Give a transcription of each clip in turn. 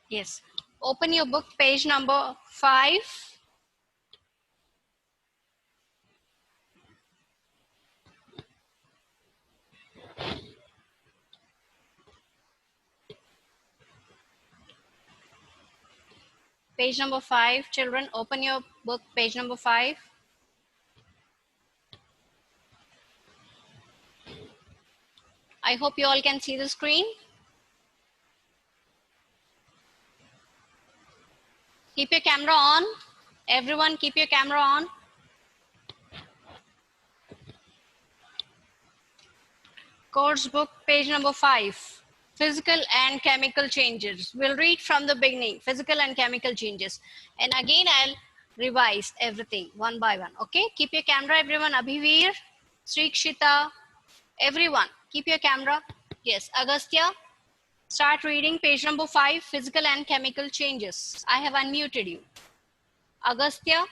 Yes. Open your book, page number 5. Page number 5. Children, open your book, page number 5. I hope you all can see the screen. Keep your camera on. Everyone, keep your camera on. Course book, page number 5. Physical and chemical changes. We'll read from the beginning. Physical and chemical changes. And again, I'll revise everything one by one. Okay? Keep your camera, everyone. Abhivir, Srikshita, everyone. Keep your camera. Yes, Agastya. Start reading page number 5, physical and chemical changes. I have unmuted you. Agastya.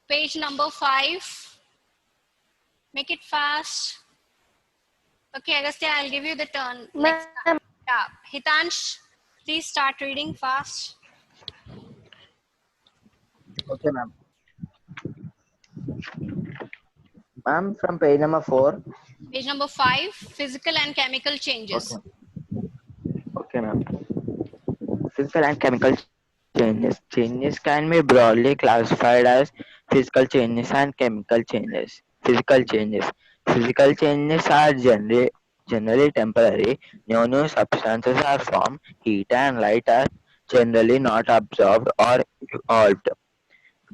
Page number 5. Make it fast. Okay, Agastya, I'll give you the turn next time. Yeah. Hitansh, please start reading fast. Okay, ma'am. Ma'am, from page number 4. Page number 5, physical and chemical changes. Okay. Okay, ma'am. Physical and chemical changes. Changes can be broadly classified as physical changes and chemical changes. Physical changes. Physical changes are generally temporary. New substances are formed. Heat and light are generally not absorbed or evolved.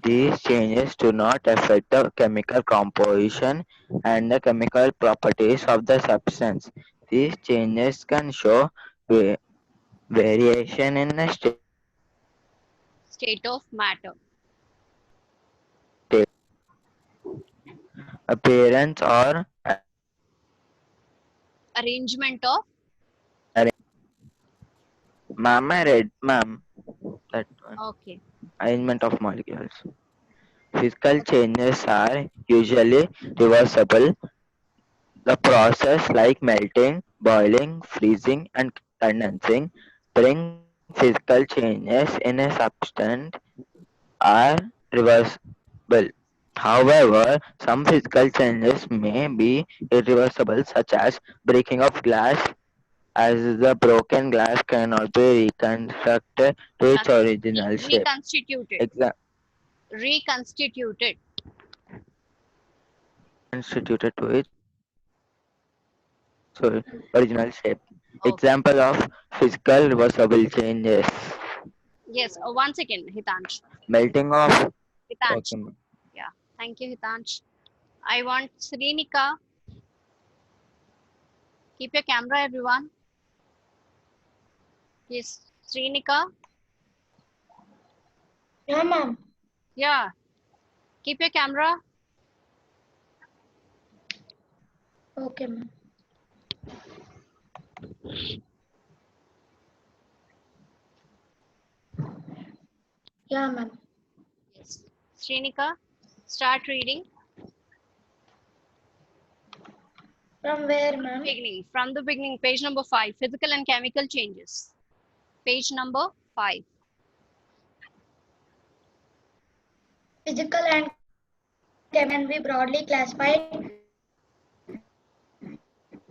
These changes do not affect the chemical composition and the chemical properties of the substance. These changes can show variation in the State of matter. appearance or Arrangement of. ma'am, I read, ma'am, that one. Okay. Arrangement of molecules. Physical changes are usually reversible. The process like melting, boiling, freezing, and condensing bring physical changes in a substance are reversible. However, some physical changes may be irreversible, such as breaking of glass, as the broken glass cannot be reconstructed to its original shape. Reconstituted. Exa- Reconstituted. Constituted to its original shape. Okay. Example of physical reversible changes. Yes. One second, Hitansh. Melting of Hitansh. okay, Yeah. Thank you, Hitansh. I want Srinika. Keep your camera, everyone. Yes. Srinika. Yeah, ma'am. Yeah. Keep your camera. Okay, ma'am. Yeah, ma'am. Yes. Srinika, start reading. From where, ma'am? Beginning. From the beginning, page number 5, physical and chemical changes. Page number 5. Physical and can be broadly classified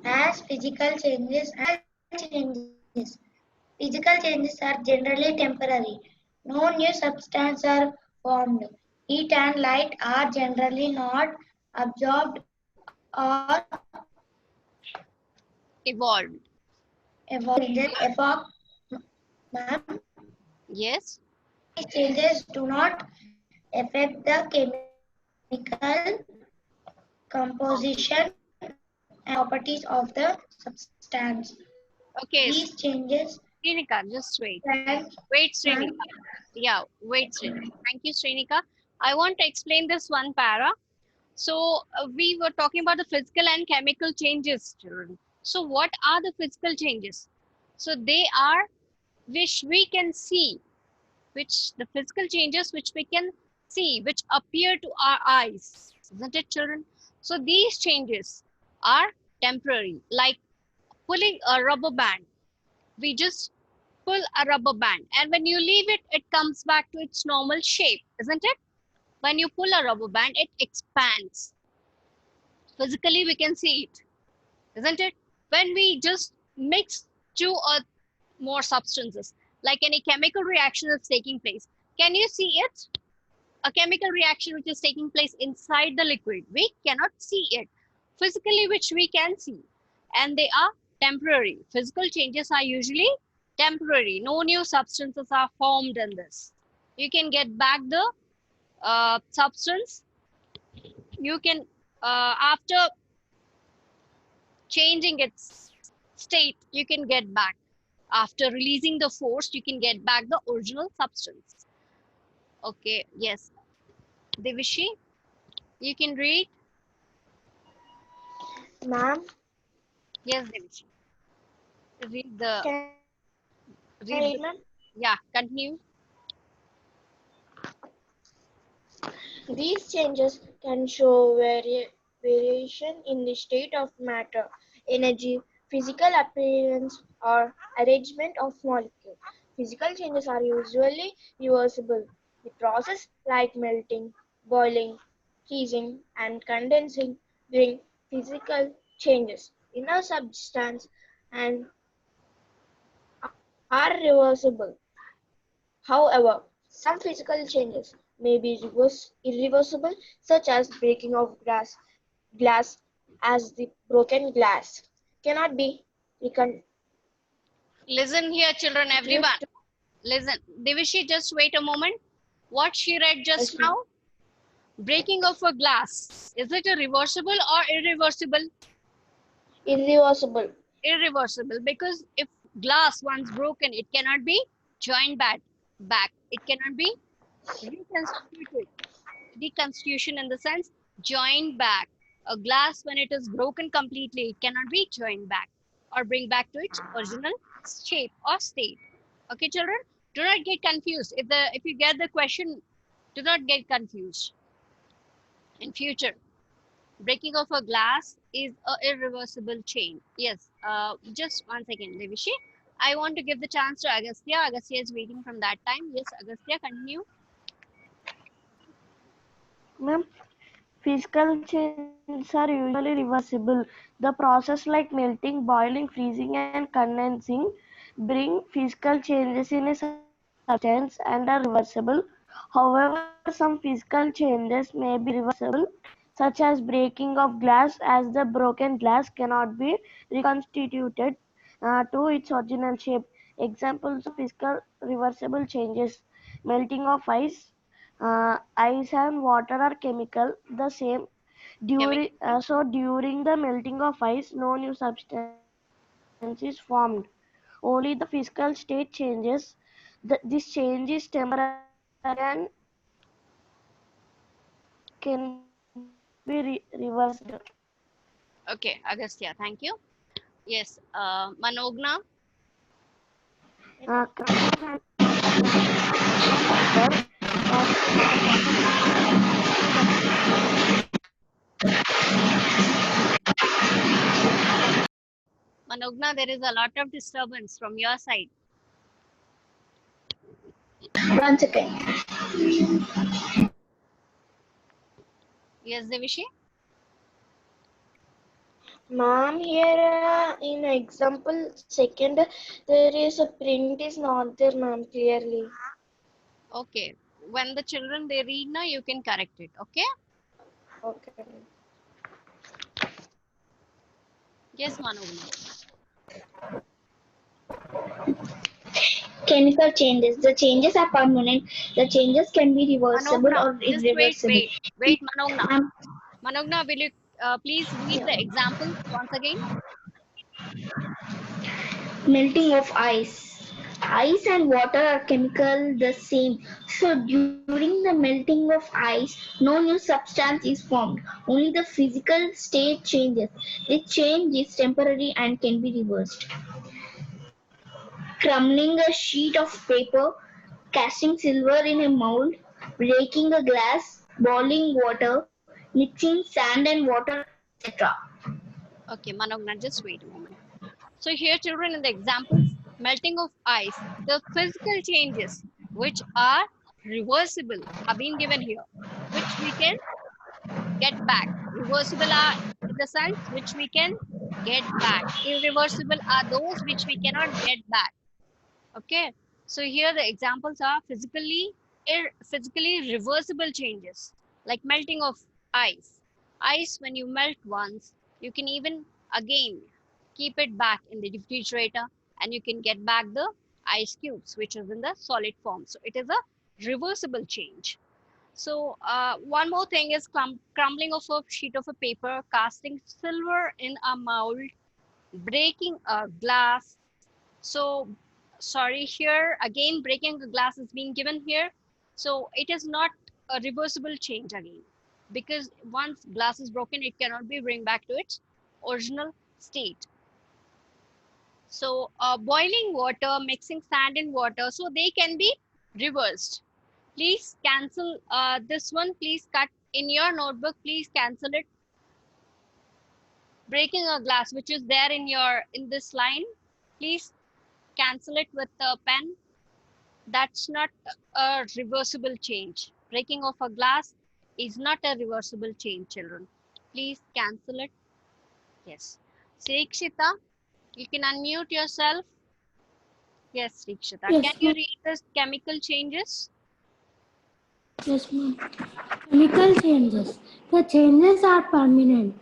as physical changes and changes. Physical changes are generally temporary. No new substances are formed. Heat and light are generally not absorbed or Evolved. evolved. Ma'am, Yes. these changes do not affect the chemical composition and properties of the substance. Okay. These changes Srinika, just wait. can, Wait, ma'am, Srinika. Yeah, wait, Srinika. Thank you, Srinika. I want to explain this one para. So, we were talking about the physical and chemical changes, children. So, what are the physical changes? So, they are which we can see, which the physical changes which we can see, which appear to our eyes. Isn't it, children? So these changes are temporary, like pulling a rubber band. We just pull a rubber band, and when you leave it, it comes back to its normal shape, isn't it? When you pull a rubber band, it expands. Physically, we can see it, isn't it? When we just mix two or more substances, like any chemical reaction that's taking place, can you see it? A chemical reaction which is taking place inside the liquid, we cannot see it physically, which we can see, and they are temporary. Physical changes are usually temporary. No new substances are formed in this. You can get back the substance. You can, after changing its state, you can get back. After releasing the force, you can get back the original substance. Okay, yes. Devishi, you can read. Ma'am, Yes, Devishi. Read the, can I read read, the, ma'am? yeah, continue. These changes can show variation in the state of matter, energy, physical appearance, or arrangement of molecules. Physical changes are usually reversible. The process like melting, boiling, freezing, and condensing bring physical changes in a substance and are reversible. However, some physical changes may be irreversible, such as breaking of glass as the broken glass cannot be reconstructed. Listen here, children, everyone. Listen. Devishi, just wait a moment. What she read just Yes, ma'am. now? Breaking of a glass. Is it a reversible or irreversible? Irreversible. Irreversible, because if glass once broken, it cannot be joined back. It cannot be reconstituted. Reconstitution in the sense joined back. A glass, when it is broken completely, it cannot be joined back or bring back to its original shape or state. Okay, children, do not get confused. If you get the question, do not get confused. In future, breaking of a glass is a irreversible change. Yes. Just one second, Devishi. I want to give the chance to Agastya. Agastya is waiting from that time. Yes, Agastya, continue. Ma'am, physical changes are usually reversible. The process like melting, boiling, freezing, and condensing bring physical changes in a substance and are reversible. However, some physical changes may be reversible, such as breaking of glass, as the broken glass cannot be reconstituted to its original shape. Examples of physical reversible changes: melting of ice. Ice and water are chemical, the same. Chemical. During the melting of ice, no new substance is formed. Only the physical state changes. This change is temporary and can be reversed. Okay, Agastya, thank you. Yes, Manogna. Crumbling and Manogna, there is a lot of disturbance from your side. One second. Yes, Devishi. Ma'am, here in example second, there is a print is not there, ma'am, clearly. Okay. When the children they read now, you can correct it. Okay. Okay. Yes, Manogna. Chemical changes. The changes are permanent. The changes can be reversible Manogna, or just irreversible. wait, Manogna. Um, Manogna, will you please read the examples once again? Melting of ice. Ice and water are chemical the same. So during the melting of ice, no new substance is formed. Only the physical state changes. The change is temporary and can be reversed. Crumbling a sheet of paper, casting silver in a mold, breaking a glass, boiling water, mixing sand and water, etc. Okay, Manogna, just wait a moment. So here, children, in the examples, melting of ice, the physical changes which are reversible have been given here, which we can get back. Reversible are in the sense which we can get back. Irreversible are those which we cannot get back. Okay. So here the examples are physically reversible changes like melting of ice. Ice, when you melt once, you can even again keep it back in the refrigerator and you can get back the ice cubes which is in the solid form. So it is a reversible change. So one more thing is crumbling of a sheet of a paper, casting silver in a mold, breaking a glass. So sorry, here again breaking a glass is being given here. So it is not a reversible change again, because once glass is broken, it cannot be bring back to its original state. So boiling water, mixing sand and water, so they can be reversed. Please cancel this one. Please cut in your notebook. Please cancel it. Breaking a glass, which is there in this line. Please cancel it with a pen. That's not a reversible change. Breaking of a glass is not a reversible change, children. Please cancel it. Yes. Srikshita, you can unmute yourself. Yes, Srikshita. Yes, Can you ma'am. read the chemical changes? Yes, ma'am. Chemical changes. The changes are permanent.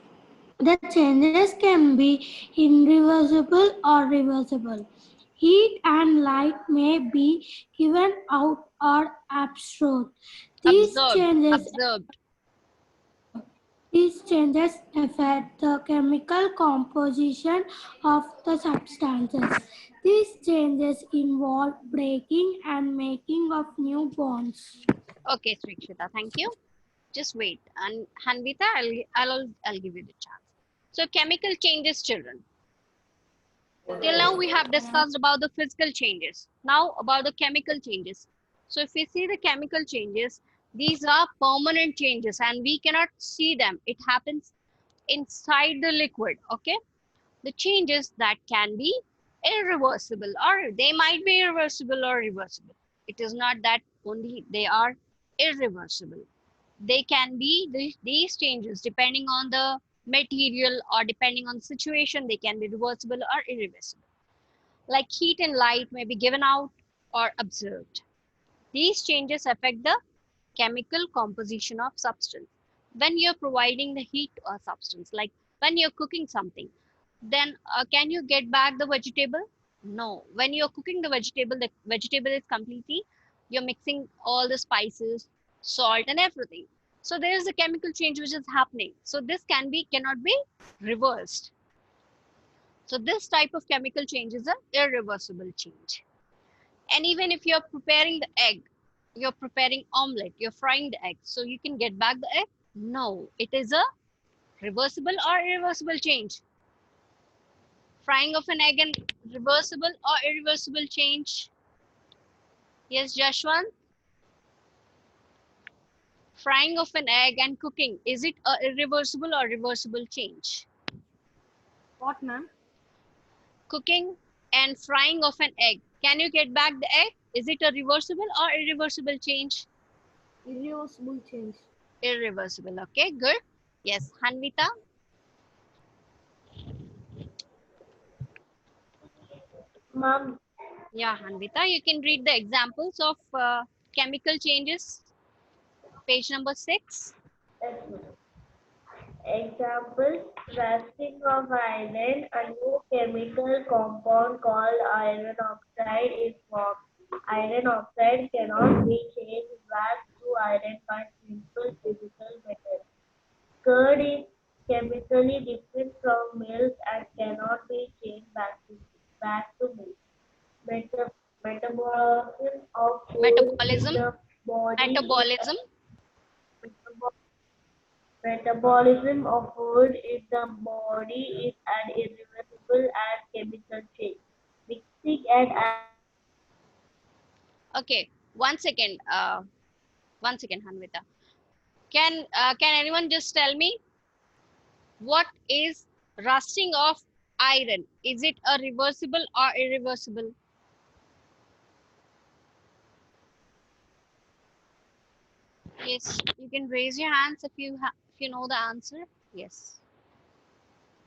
The changes can be irreversible or reversible. Heat and light may be given out or absorbed. These Observed. changes Observed. These changes affect the chemical composition of the substances. These changes involve breaking and making of new bonds. Okay, Srikshita. Thank you. Just wait. And Hanvita, I'll give you the chance. So chemical changes, children. Till now we have discussed about the physical changes. Now about the chemical changes. So if we see the chemical changes, these are permanent changes and we cannot see them. It happens inside the liquid. Okay. The changes that can be irreversible, or they might be irreversible or reversible. It is not that only they are irreversible. They can be these changes depending on the material or depending on the situation. They can be reversible or irreversible. Like heat and light may be given out or observed. These changes affect the chemical composition of substance. When you're providing the heat to a substance, like when you're cooking something, then can you get back the vegetable? No. When you're cooking the vegetable is completely, you're mixing all the spices, salt and everything. So there is a chemical change which is happening. So this cannot be reversed. So this type of chemical change is an irreversible change. And even if you're preparing the egg, you're preparing omelette, you're frying the egg, so you can get back the egg? No, it is a reversible or irreversible change. Frying of an egg and reversible or irreversible change? Yes, Jashwant? Frying of an egg and cooking, is it a irreversible or reversible change? What, ma'am? Cooking and frying of an egg, can you get back the egg? Is it a reversible or irreversible change? Irreversible change. Irreversible. Okay, good. Yes, Hanvita? Ma'am, Yeah, Hanvita, you can read the examples of chemical changes, page number 6. example, rusting of iron, a new chemical compound called iron oxide is formed. Iron oxide cannot be changed back to iron by simple physical methods. Curd is chemically different from milk and cannot be changed back to milk. Metabolism of food in Metabolism, the body is metabolism. Metabolism of food in the body is an irreversible and chemical change. Mixing and Okay, one second. One second, Hanvita. Can anyone just tell me what is rusting of iron? Is it a reversible or irreversible? Yes, you can raise your hands if you know the answer. Yes.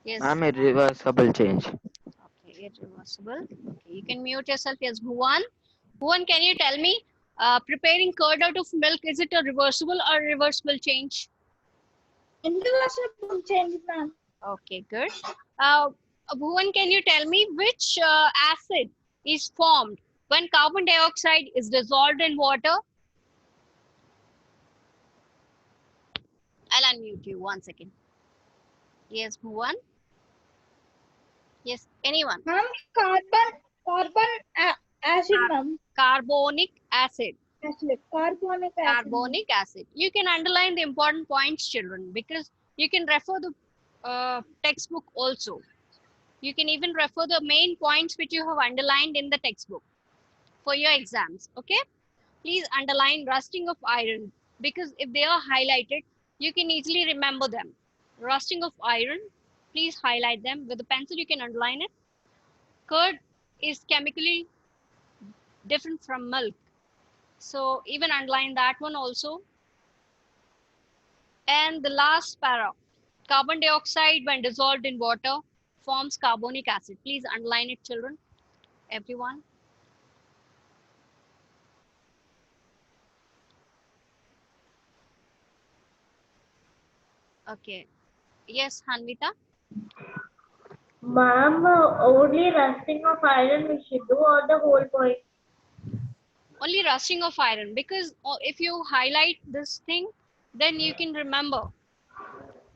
Yes. Ma'am, irreversible change. Okay, irreversible. Okay, you can mute yourself. Yes, Bhuvan. Bhuvan, can you tell me, preparing curd out of milk, is it a reversible or irreversible change? Irreversible change, ma'am. Okay, good. Bhuvan, can you tell me which acid is formed when carbon dioxide is dissolved in water? I'll unmute you 1 second. Yes, Bhuvan. Yes, anyone? Ma'am, carbon acid, ma'am. Carbonic acid. Acid. Carbonic acid. Carbonic acid. You can underline the important points, children, because you can refer the textbook also. You can even refer the main points which you have underlined in the textbook for your exams. Okay, please underline rusting of iron, because if they are highlighted, you can easily remember them. Rusting of iron, please highlight them with a pencil. You can underline it. Curd is chemically different from milk, so even underline that one also. And the last para, carbon dioxide when dissolved in water forms carbonic acid. Please underline it, children, everyone. Okay. Yes, Hanvita. Ma'am, only rusting of iron we should do, or the whole point? Only rusting of iron, because if you highlight this thing, then you can remember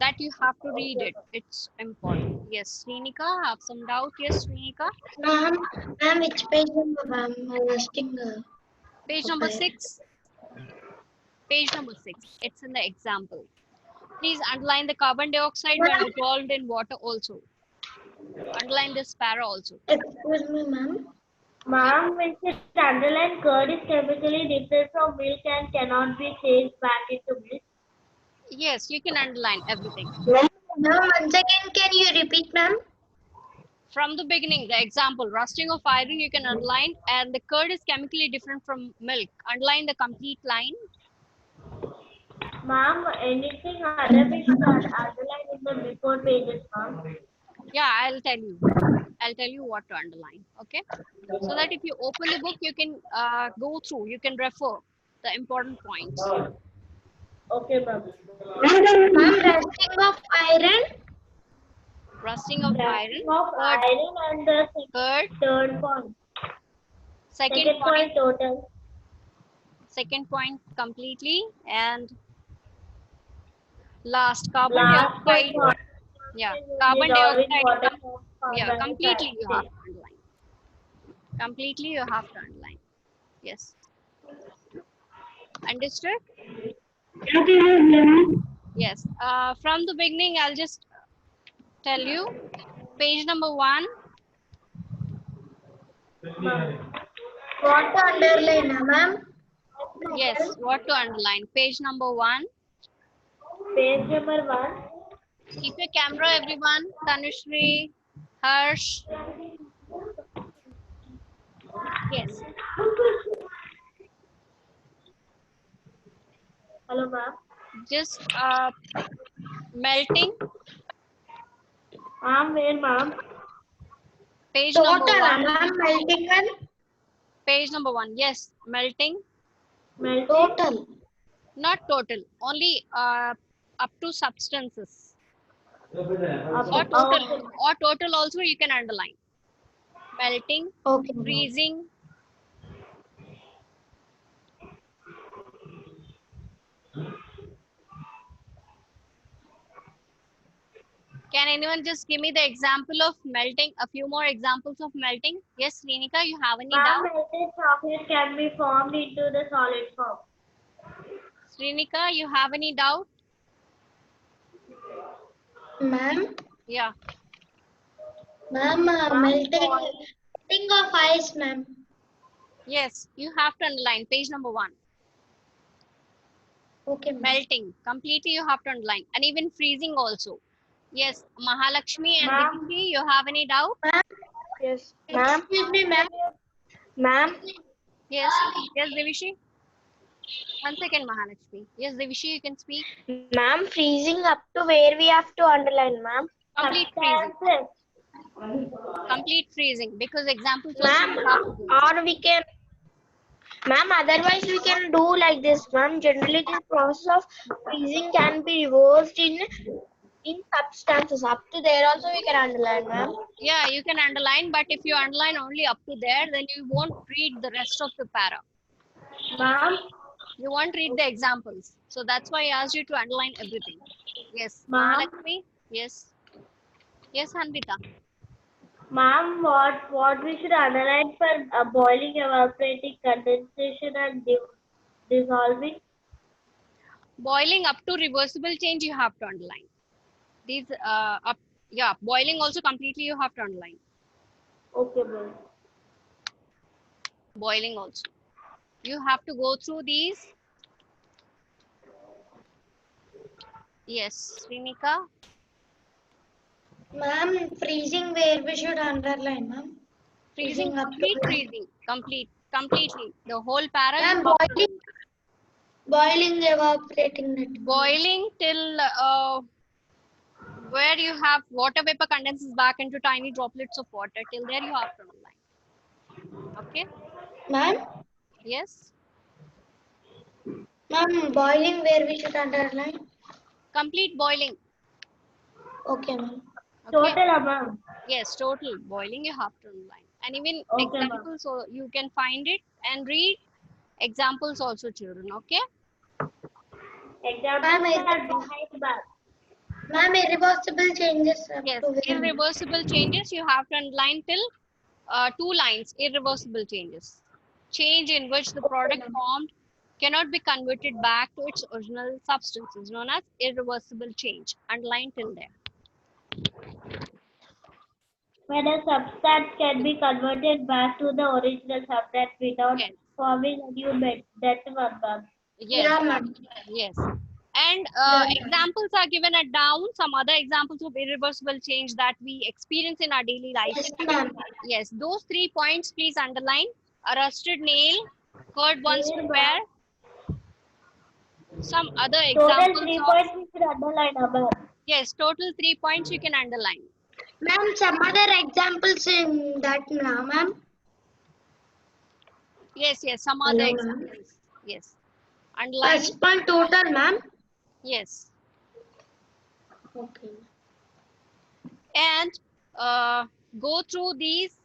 that you have to read it. It's important. Yes, Srinika, have some doubt? Yes, Srinika. Ma'am, which page number, ma'am? Rusting. Page number 6. Page number 6. It's in the example. Please underline the carbon dioxide when dissolved in water also. Underline this para also. Excuse me, ma'am. Ma'am, we should underline curd is chemically different from milk and cannot be changed back into milk. Yes, you can underline everything. Ma'am, once again, can you repeat, ma'am? From the beginning, the example, rusting of iron, you can underline, and the curd is chemically different from milk. Underline the complete line. Ma'am, anything other we should underline in the before pages, ma'am. Yeah, I'll tell you. I'll tell you what to underline. Okay, so that if you open the book, you can go through. You can refer the important points. Okay, ma'am. Ma'am, rusting of iron. Rusting of iron. Of Curd. iron and the Curd. third point. Second point total. Second point completely, and last carbon Last dioxide. point. Yeah, carbon dioxide. Yeah, Organic completely you have acid. to underline. Completely you have to underline. Yes. Understood? Yes. From the beginning, I'll just tell you. Page number 1. What to underline, ma'am? Yes, what to underline. Page number 1. Page number 1. Keep your camera, everyone. Tanushree, Harsh. Yes. Hello, ma'am. Just melting. Ma'am, where, ma'am? Page Total, number 1. ma'am, melting and Page number 1. Yes, melting. Melting. total. Not total. Only up to substances. Or total also you can underline. Melting, Okay. freezing. Can anyone just give me the example of melting? A few more examples of melting. Yes, Srinika, you have any doubt? Melted chocolate can be formed into the solid form. Srinika, you have any doubt? Ma'am? Yeah. Ma'am, melting of ice, ma'am. Yes, you have to underline page number 1. Okay, ma'am. Melting. Completely you have to underline. And even freezing also. Yes, Mahalakshmi and Ma'am. Divishi, you have any doubt? Yes, ma'am. Excuse me, ma'am. Ma'am, Yes. Yes, Divishi. 1 second, Mahalakshmi. Yes, Divishi, you can speak. ma'am, freezing up to where we have to underline, ma'am. Complete freezing. Substances. Complete freezing. Because examples also Ma'am, you have to go. or we can, ma'am, otherwise we can do like this, ma'am. Generally, this process of freezing can be reversed in substances. Up to there also we can underline, ma'am. Yeah, you can underline, but if you underline only up to there, then you won't read the rest of the para. Ma'am, You won't read the examples. So that's why I asked you to underline everything. Yes, Ma'am. Mahalakshmi. Yes. Yes, Hanvita. ma'am, what we should underline for boiling, evaporating, condensation, and dissolving? Boiling up to reversible change, you have to underline. These boiling also completely you have to underline. Okay, ma'am. Boiling also. You have to go through these. Yes, Srinika. Ma'am, freezing where we should underline, ma'am. Freezing, Freezing up to where? freezing, completely. The whole para you Ma'am, have to boiling, evaporating that. boiling till where you have water vapor condenses back into tiny droplets of water. Till there you have to underline. Okay. Ma'am, Yes. ma'am, boiling where we should underline. Complete boiling. Okay, ma'am. Okay. Total amount. Yes, total boiling you have to underline. And even Okay, ma'am. examples, so you can find it and read examples also, children. Okay. Examples Ma'am, are behind back. Ma'am, irreversible changes up Yes, to where? irreversible changes you have to underline till 2 lines. Irreversible changes. Change in which the product formed cannot be converted back to its original substance is known as irreversible change. Underline till there. When a substance can be converted back to the original substance without Yes. forming a new bed. That's one, ma'am. Yes. Yeah, ma'am. Yes. And Done. examples are given at down. Some other examples of irreversible change that we experience in our daily life. Yes, ma'am. Yes, those 3 points please underline. A rusted nail, curd one square. Some other Total examples 3 of, points we should underline, ma'am. yes, total 3 points you can underline. Ma'am, some other examples in that now, ma'am. Yes, some other Hello, ma'am. examples. Yes. Underline. First point total, ma'am. Yes. Okay. And go through these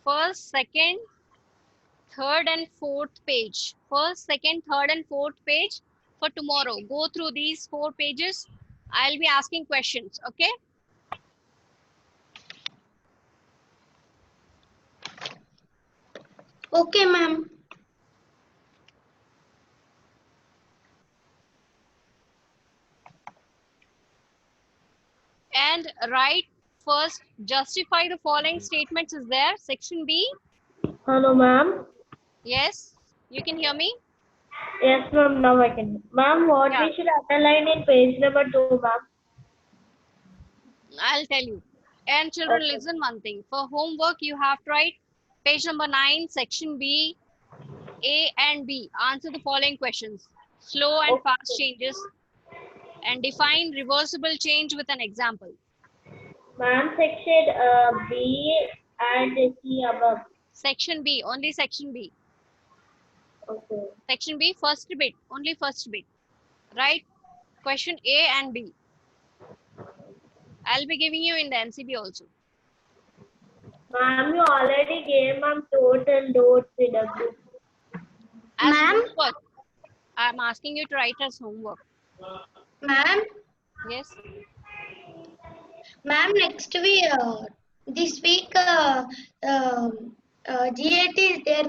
first, second, third and fourth page. First, second, third and fourth page for tomorrow. Go through these 4 pages. I'll be asking questions. Okay. Okay, ma'am. And write first, justify the following statements is there. Section B. Hello, ma'am. Yes. You can hear me? Yes, ma'am. Now I can. Ma'am, what Yeah. we should underline in page number 2, ma'am? I'll tell you. And children, Okay. listen one thing. For homework, you have to write page number 9, section B, A and B. Answer the following questions. Slow and fast changes. And define reversible change with an example. Ma'am, section B and C above. Section B, only section B. Okay. Section B, first bit, only first bit. Right? Question A and B. I'll be giving you in the MCB also. Ma'am, you already gave ma'am total notes in a group. As Ma'am? homework. I'm asking you to write as homework. Ma'am, Yes? ma'am, next week, this week, GAT is there.